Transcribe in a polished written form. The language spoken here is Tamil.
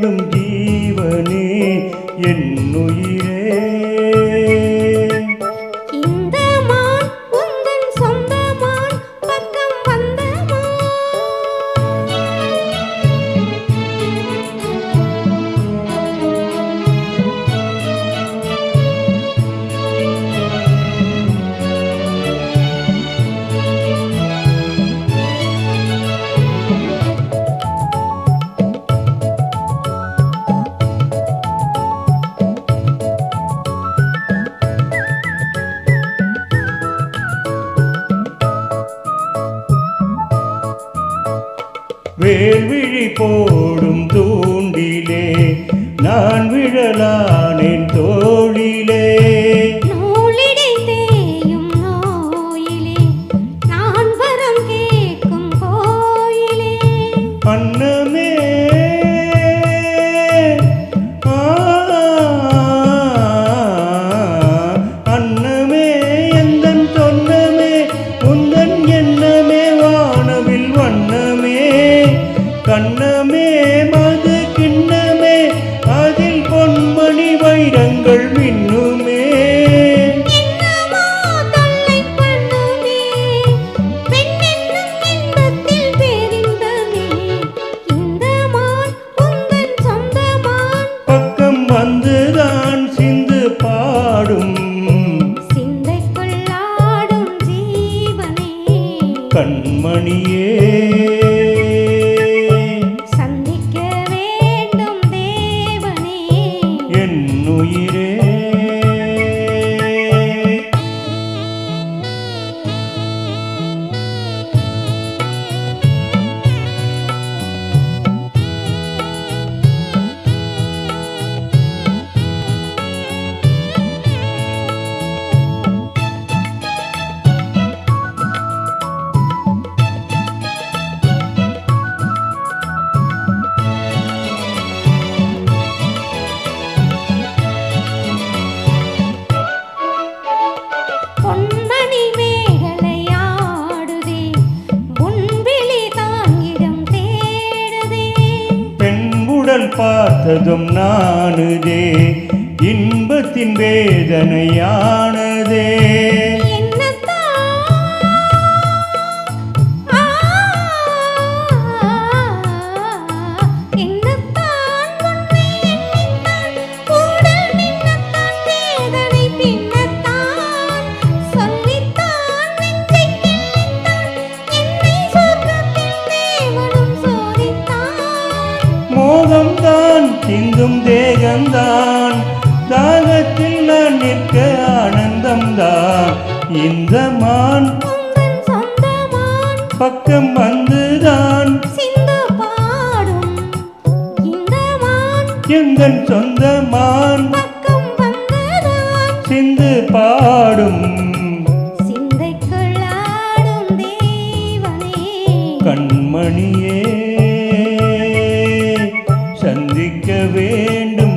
வேண்டும் ஜீவனே என்னுயிரே. வேள்விழி போடும் தூண்டிலே நான் விழலானேன் தோளிலே. நூலிடை தேயும் நோயிலே நான் வரம் கேட்கும் கோயிலே. அன்னமே அன்னமே எந்தன் சொன்னமே உந்தன் எண்ணமே வானவில் வண்ணமே. கண்ணமே மது கிண்ணமே அதில் பொன்மணி வைரங்கள் மின்னுமே. பக்கம் வந்துதான் சிந்து பாடும் சிந்தைக்குள்ளாடும் ஜீவனே கண்மணியே. என்னுயிரே பார்த்ததும் நானுதே இன்பத்தின் வேதனையானதே. மோகம்தான் சிந்தும் தேகம்தான் தாகத்தில் நான் நிற்க ஆனந்தம்தான். இந்த மான் பக்கம் வந்துதான் சிந்து பாடும். இந்த மான் எந்தன் சொந்த மான் பக்கம் வந்துதான் சிந்து பாடும். சிந்தைக்குள்ளாடும் தேவனே கண்மணியே சந்திக்க வேண்டும்